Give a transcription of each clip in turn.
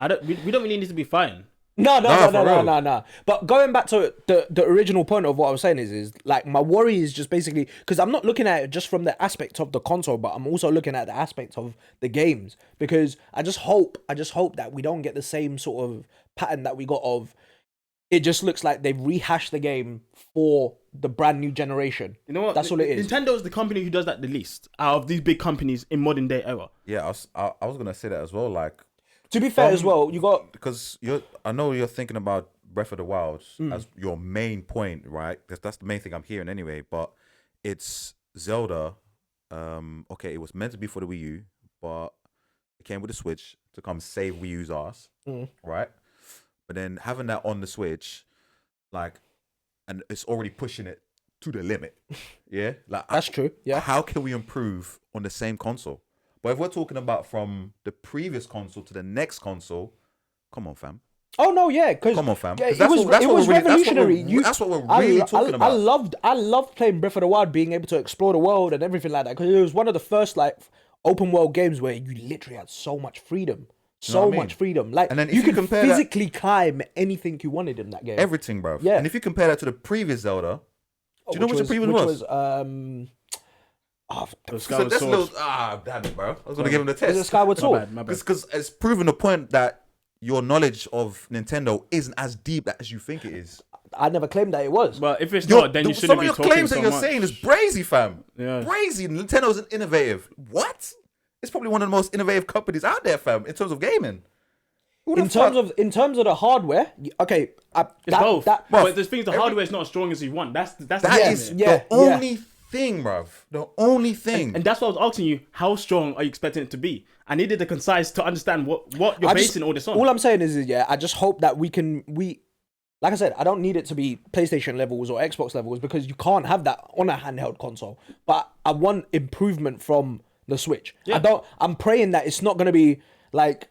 We don't really need to be fighting. No. But going back to the original point of what I was saying is like my worry is just basically because I'm not looking at it just from the aspect of the console, but I'm also looking at the aspect of the games because I just hope that we don't get the same sort of pattern that we got of. It just looks like they've rehashed the game for the brand new generation. You know what? That's all it is. Nintendo is the company who does that the least out of these big companies in modern day era. Yeah, I was gonna say that as well. Like, To be fair as well, you got because I know you're thinking about Breath of the Wild as your main point, right? Because that's the main thing I'm hearing anyway. But it's Zelda. Okay, it was meant to be for the Wii U, but it came with the Switch to come save Wii U's ass, right? But then having that on the Switch, like, and it's already pushing it to the limit. Yeah, like that's true. Yeah, how can we improve on the same console? But if we're talking about from the previous console to the next console, come on, fam. Oh no, yeah, because come on, fam. Yeah, it was revolutionary. That's what we're really talking about. I loved playing Breath of the Wild, being able to explore the world and everything like that. Because it was one of the first like open world games where you literally had so much freedom. Much freedom. Like, and then you could physically climb anything you wanted in that game. Everything, bro. Yeah. And if you compare that to the previous Zelda, do you know what the previous was? Damn it, bro. I was going to give him the test. Is it Skyward Sword? Because it's proven the point that your knowledge of Nintendo isn't as deep as you think it is. I never claimed that it was. Well, if it's not, then you shouldn't be talking so much. Some of your claims that you're saying is brazy, fam. Yeah. Brazy. Nintendo's an innovative. What? It's probably one of the most innovative companies out there, fam, in terms of gaming. In terms of the hardware, okay, it's both. But the thing is, the hardware is not as strong as you want. That is the only thing, bruv. The only thing. And that's why I was asking you, how strong are you expecting it to be? I needed the concise to understand what you're basing all this on. All I'm saying is, I just hope that like I said, I don't need it to be PlayStation levels or Xbox levels because you can't have that on a handheld console. But I want improvement from the Switch. Yeah. I'm praying that it's not going to be like,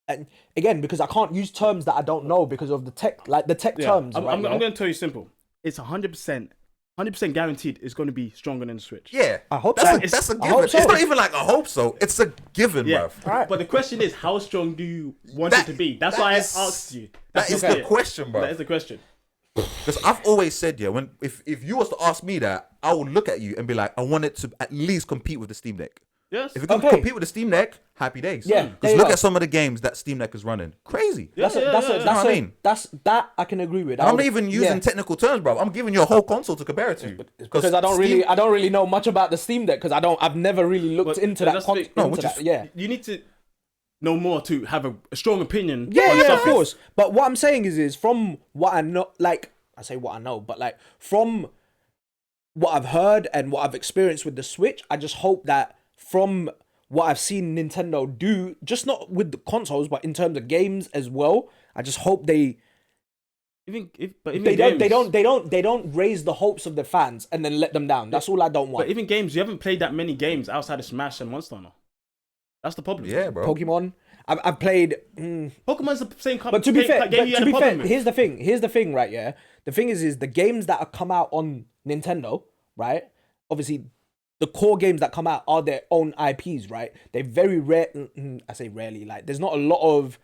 and again, because I can't use terms that I don't know because of the tech terms. I'm going to tell you simple. It's 100% guaranteed it's going to be stronger than the Switch. Yeah. I hope that's a given. So. It's not even like I hope so. It's a given, bruv. Right. But the question is, how strong do you want it to be? That's why I asked you. That is the question, bruv. That is the question. Because I've always said, if you was to ask me that, I would look at you and be like, I want it to at least compete with the Steam Deck. Yes. If it can compete with the Steam Deck, happy days. Yeah. Because look at some of the games that Steam Deck is running. Crazy. That's that I can agree with. I'm not even using technical terms, bro. I'm giving you a whole console to compare it to. Because I don't really know much about the Steam Deck because I've never really looked into that. Yeah. You need to know more to have a strong opinion. Yeah, of course. But what I'm saying is from what I know, like I say what I know, but like from what I've heard and what I've experienced with the Switch, I just hope that from what I've seen Nintendo do, just not with the consoles, but in terms of games as well, I just hope they don't raise the hopes of the fans and then let them down. That's all I don't want. But even games, you haven't played that many games outside of Smash and Monster Hunter. That's the problem. Yeah, bro. Pokemon. I've played. Pokemon's the same company. But to be fair, here's the thing, right? Yeah, the thing is the games that have come out on Nintendo, right? Obviously, the core games that come out are their own IPs, right? They're very rare. I say rarely. Like, there's not a lot of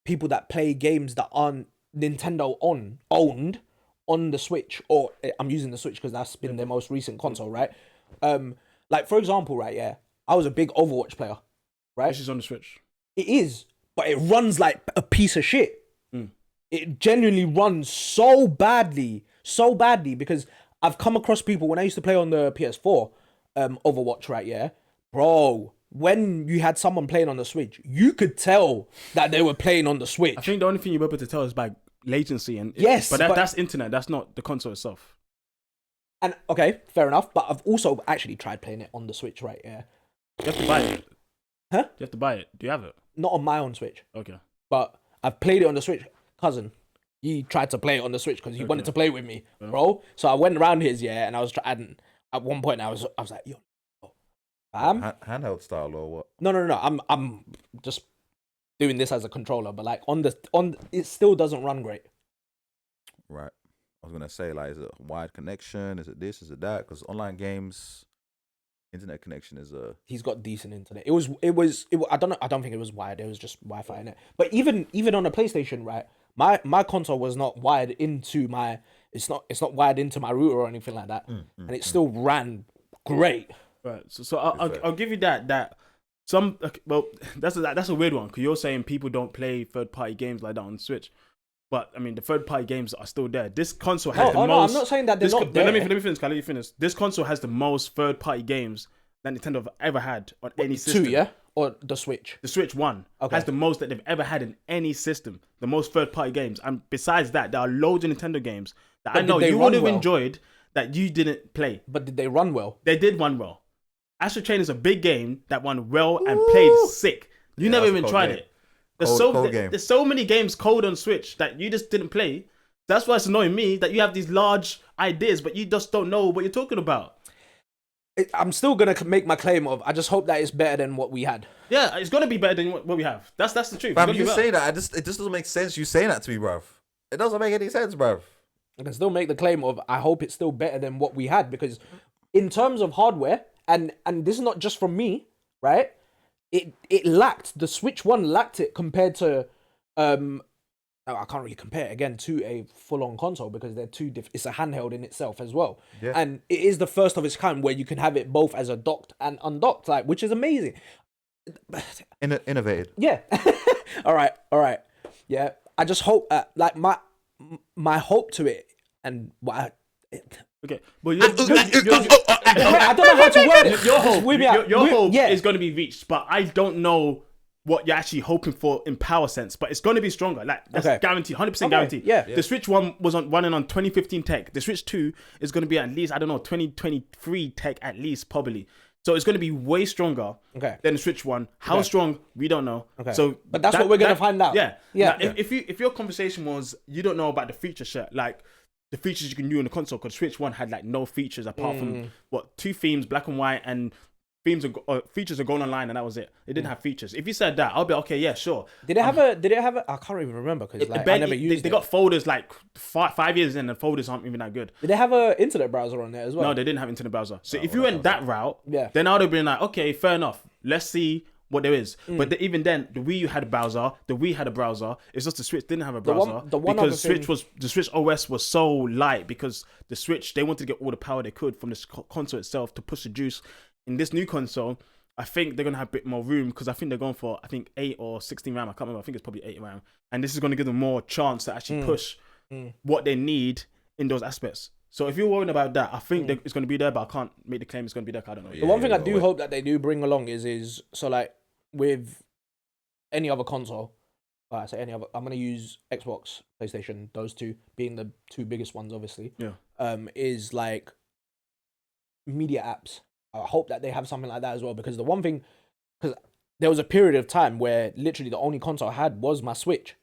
people that play games that aren't Nintendo owned on the Switch, or I'm using the Switch because that's been their most recent console, right? Like for example, right? Yeah, I was a big Overwatch player, right? This is on the Switch. It is, but it runs like a piece of shit. It genuinely runs so badly because I've come across people when I used to play on the PS4, Overwatch, right? Yeah, bro. When you had someone playing on the Switch, you could tell that they were playing on the Switch. I think the only thing you're able to tell is by latency and yes, but that's internet. That's not the console itself. And okay, fair enough. But I've also actually tried playing it on the Switch, right? Yeah. You have to buy it. Huh? You have to buy it. Do you have it? Not on my own Switch. Okay. But I've played it on the Switch. Cousin, he tried to play it on the Switch because he wanted to play with me, bro. So I went around his and I was trying. At one point, I was like, yo, handheld style or what? No. I'm just doing this as a controller, but like on it still doesn't run great. Right. I was gonna say, like, is it a wide connection? Is it this? Is it that? Because online games, internet connection is He's got decent internet. I don't know. I don't think it was wired. It was just Wi-Fi in it. But even on a PlayStation, right? My console was not wired into my. It's not wired into my router or anything like that, and it still ran great. Right. So I'll give you that. Well, that's a weird one because you're saying people don't play third-party games like that on Switch. But I mean, the third-party games are still there. This console has the most. No, I'm not saying that they're not there. Let me finish. Can I let you finish? This console has the most third-party games that Nintendo have ever had on any system. 2, yeah, or the Switch. The Switch 1 has the most that they've ever had in any system. The most third-party games, and besides that, there are loads of Nintendo games that I know you would have enjoyed that you didn't play. But did they run well? They did run well. Astral Chain is a big game that won well and played sick. You never even tried it. There's so many games code on Switch that you just didn't play. That's why it's annoying me that you have these large ideas, but you just don't know what you're talking about. I'm still gonna make my claim of. I just hope that it's better than what we had. Yeah, it's gonna be better than what we have. That's the truth. Bruv, you say that, it just doesn't make sense. You saying that to me, bruv. It doesn't make any sense, bruv. I can still make the claim of. I hope it's still better than what we had because, in terms of hardware, and this is not just from me, right? It lacked the Switch 1 lacked it compared to I can't really compare it again to a full-on console because they're two different. It's a handheld in itself as well, and it is the first of its kind where you can have it both as a docked and undocked, like, which is amazing. Innovated. Yeah. all right. Yeah. I just hope like my hope to it and what. Okay, but I don't know how to word it. Your hope is going to be reached, but I don't know what you're actually hoping for in power sense. But it's going to be stronger. Like that's guaranteed, 100% guaranteed. Yeah. The Switch 1 was running on 2015 tech. The Switch 2 is going to be at least 2023 tech at least probably. So it's going to be way stronger than the Switch 1. How strong we don't know. Okay. So, but that's what we're going to find out. Yeah. Now, if your conversation was you don't know about the feature set, like the features you can do on the console, because Switch 1 had like no features apart from 2 themes, black and white, and features are going online, and that was it. It didn't have features. If you said that, I'll be okay. Yeah, sure. Did it have a? I can't even remember because like, I never used it. They got folders like 5 years in, and folders aren't even that good. Did they have an internet browser on there as well? No, they didn't have internet browser. So if you went that route, then I would have been like, okay, fair enough. Let's see what there is. But even then, the Wii U had a browser. The Wii had a browser. It's just the Switch didn't have a browser because the Switch OS was so light because the Switch, they wanted to get all the power they could from the console itself to push the juice. In this new console, I think they're going to have a bit more room because I think they're going for 8 or 16 RAM. I can't remember. I think it's probably 8 RAM. And this is going to give them more chance to actually push what they need in those aspects. So if you're worried about that, I think it's going to be there, but I can't make the claim it's going to be there. I don't know. The one thing I do hope that they do bring along is so like with any other console, I say any other, I'm going to use Xbox, PlayStation, those two being the two biggest ones, obviously. Yeah. Is like media apps. I hope that they have something like that as well because the one thing, because there was a period of time where literally the only console I had was my Switch,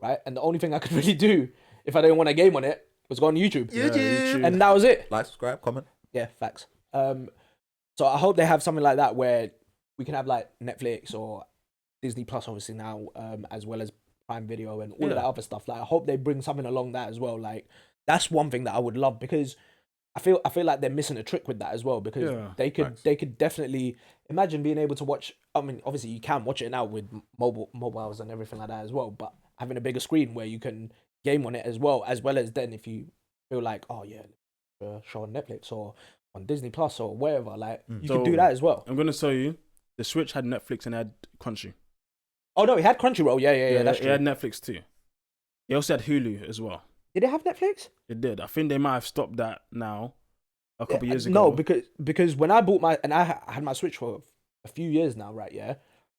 right? And the only thing I could really do if I didn't want a game on it was go on YouTube. YouTube. And that was it. Like, subscribe, comment. Yeah, facts. So I hope they have something like that where we can have like Netflix or Disney Plus, obviously now, as well as Prime Video and all of that other stuff. Like I hope they bring something along that as well. Like that's one thing that I would love because I feel like they're missing a trick with that as well because they could definitely imagine being able to watch. I mean, obviously you can watch it now with mobiles and everything like that as well, but having a bigger screen where you can game on it as well as then if you feel like show on Netflix or on Disney Plus or wherever, like you can do that as well. I'm gonna tell you, the Switch had Netflix and had Crunchy. Oh no, it had Crunchyroll. Yeah, that's true. It had Netflix too. It also had Hulu as well. Did it have Netflix? It did. I think they might have stopped that now. A couple years ago. No, because when I bought I had my Switch for a few years now, right? Yeah,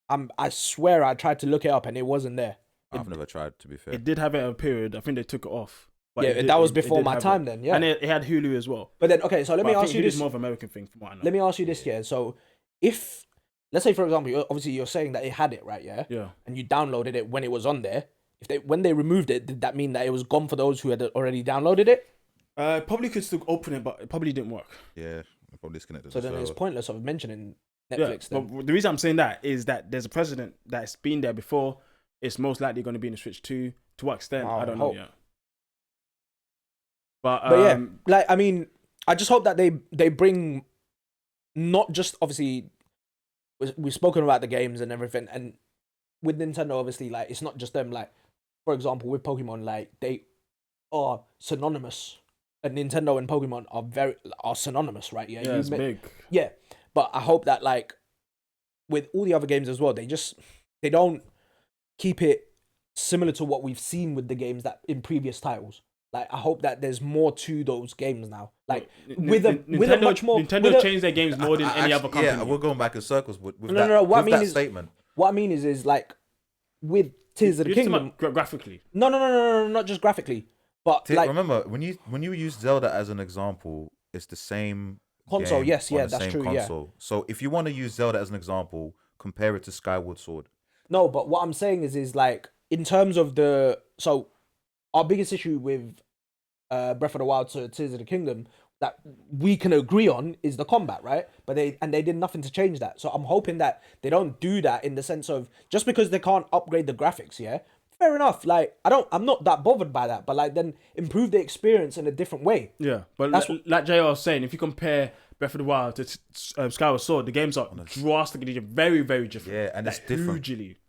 I swear I tried to look it up and it wasn't there. I've never tried, to be fair. It did have it in a period. I think they took it off. But that was before my time then, yeah. And it had Hulu as well. But then, okay, so let me ask you this. It's more of an American thing from what I know. Let me ask you this, yeah. So if, let's say for example, obviously you're saying that it had it, right, yeah? Yeah. And you downloaded it when it was on there. When they removed it, did that mean that it was gone for those who had already downloaded it? Probably could still open it, but it probably didn't work. Yeah, probably disconnected. So then it's pointless of mentioning Netflix. Yeah, but the reason I'm saying that is that there's a precedent that's been there before. It's most likely going to be in the Switch 2. To what extent, I don't know yet. But yeah, like I mean, I just hope that they bring not just obviously we've spoken about the games and everything, and with Nintendo, obviously, like it's not just them. Like, for example, with Pokemon, like they are synonymous. And Nintendo and Pokemon are synonymous, right? Yeah, it's big. Yeah, but I hope that like with all the other games as well, they don't keep it similar to what we've seen with the games that in previous titles. Like, I hope that there's more to those games now. Like with a much more. Nintendo changed their games more than any other company. Yeah, we're going back in circles with no. What I mean is statement. What I mean is like with Tears of the Kingdom. Graphically. No, not just graphically. But like, remember when you use Zelda as an example, it's the same console. Yes, yeah, that's true. Console. Yeah. So if you want to use Zelda as an example, compare it to Skyward Sword. No, but what I'm saying is like in terms of our biggest issue with Breath of the Wild to Tears of the Kingdom that we can agree on is the combat, right? But they did nothing to change that. So I'm hoping that they don't do that in the sense of just because they can't upgrade the graphics, yeah. Fair enough. Like I'm not that bothered by that, but like then improve the experience in a different way. Yeah, but like JR was saying, if you compare Breath of the Wild to Skyward Sword, the games are drastically very, very different. Yeah, and it's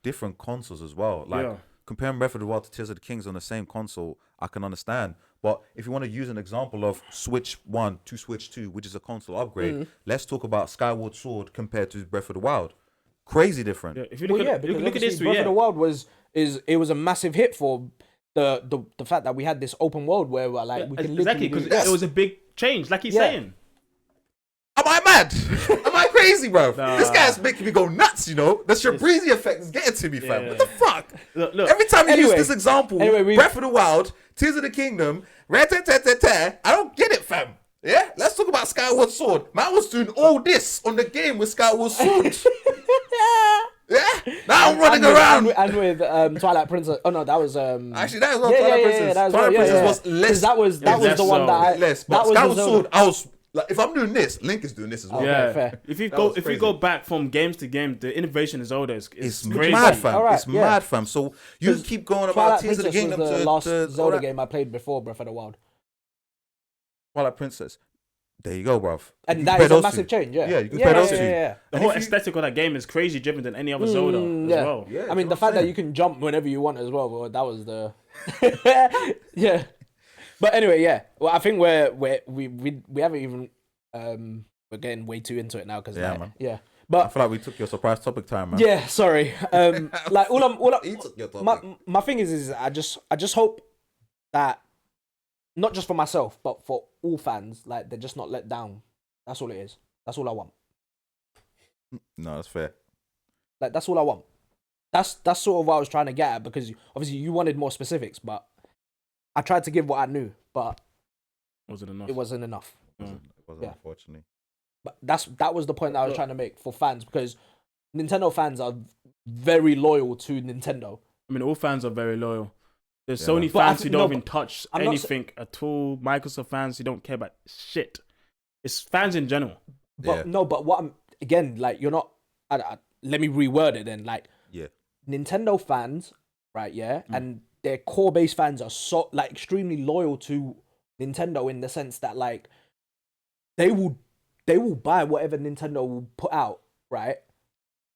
different consoles as well. Like comparing Breath of the Wild to Tears of the Kingdom on the same console, I can understand. But if you want to use an example of Switch 1 to Switch 2, which is a console upgrade, let's talk about Skyward Sword compared to Breath of the Wild. Crazy different. Yeah, if you look at this, Breath of the Wild was a massive hit for the fact that we had this open world where like we can exactly because it was a big change, like he's saying. Am I mad? Am I crazy, bro? Nah. This guy's making me go nuts. You know, the Shabrizi effect is getting to me, fam. What the fuck? Look, every time you use this example, Breath of the Wild, Tears of the Kingdom, I don't get it, fam. Yeah, let's talk about Skyward Sword. Man was doing all this on the game with Skyward Sword. Yeah, now I'm running around. And with Twilight Princess. Oh no, that was actually that was not Twilight Princess. Twilight Princess was less. That was the one that less. But Skyward Sword, I was like, if I'm doing this, Link is doing this as well. Yeah, fair. If you go back from games to game, the innovation is older. It's crazy. Mad, fam. Right, it's mad, fam. So you keep going about Tears of the Kingdom. The last Zelda game I played before Breath of the Wild. Twilight Princess. There you go, bruv. And that is a massive change, yeah. Yeah, you can compare those two. Yeah. The whole aesthetic of that game is crazy different than any other Zelda as well. Yeah, I mean, the fact that you can jump whenever you want as well, that was the... yeah. But anyway, yeah. Well, I think we haven't even... we're getting way too into it now because man. Yeah. But I feel like we took your surprise topic time, man. Yeah, sorry. Like he took your topic. My thing is I just hope that not just for myself, but for all fans, like they're just not let down. That's all it is. That's all I want. No, that's fair. Like that's all I want. That's sort of what I was trying to get at because obviously you wanted more specifics, but I tried to give what I knew, but wasn't enough. It wasn't enough. It wasn't unfortunately. But that was the point that I was trying to make for fans because Nintendo fans are very loyal to Nintendo. I mean, all fans are very loyal. There's Sony fans who don't even touch anything at all. Microsoft fans who don't care about shit. It's fans in general. But but what I'm again like you're not. Let me reword it then. Like Nintendo fans, right? Yeah, and their core base fans are so like extremely loyal to Nintendo in the sense that like they will buy whatever Nintendo will put out, right?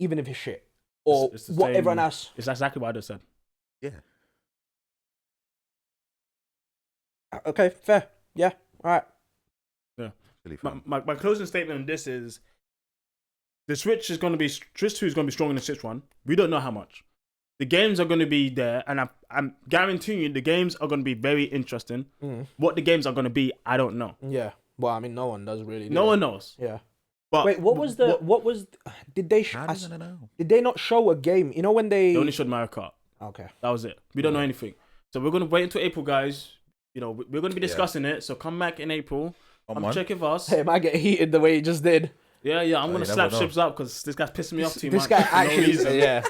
Even if it's shit or it's what everyone else. It's exactly what I just said. Yeah. Okay, fair. Yeah, all right. Yeah. My closing statement on this is the Switch 2 is going to be stronger than the Switch 1. We don't know how much. The games are going to be there, and I'm guaranteeing you the games are going to be very interesting. What the games are going to be, I don't know. Yeah. Well, I mean, no one does really. No one knows. Yeah. But wait, did they not show a game? You know when they only showed Mario Kart. Okay. That was it. We don't know anything. So we're going to wait until April, guys. You know, we're going to be discussing it. So come back in April. I'm checking for us. Hey, it might get heated the way he just did. Yeah. I'm going to slap Shibz up because this guy's pissing me off too much. This guy actually,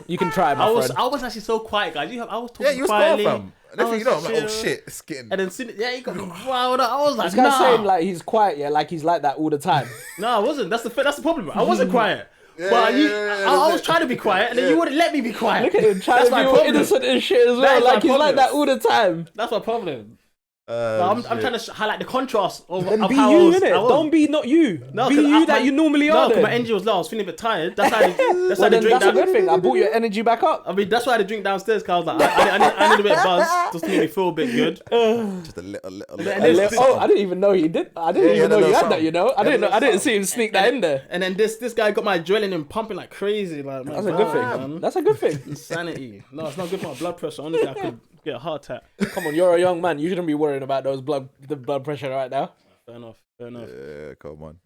you can try, my friend. I was actually so quiet, guys. I was talking quietly. I'm like, oh shit, it's getting... And then, he got me riled up. I was like, this guy's saying like he's quiet, like he's like that all the time. No, I wasn't. That's the problem. I wasn't quiet. I was trying to be quiet, and then you wouldn't let me be quiet. Look at him trying to be all innocent and shit as well. Like he's like that all the time. That's my problem. I'm trying to highlight the contrast of Then be how you, I was. innit? Don't be not you. No, be 'cause you that you normally are. No, because then. my energy was low. I was feeling a bit tired. That's why. That's why Well, the then drink that's a down. good thing. I brought your energy back up. I mean, that's why I had to drink downstairs. Cause I was like, I need a bit of buzz just to make me feel a bit good. Just a little. Oh, I didn't even know he did. I didn't even know you had that. You know, I didn't know. I didn't see him sneak that in there. And then this guy got my adrenaline pumping like crazy. Like, That's a good thing. Man. That's a good thing. Insanity. No, it's not good for my blood pressure. Honestly, I could get a heart attack. Come on, you're a young man. You shouldn't be worrying about the blood pressure right now. Fair enough. Yeah, come on.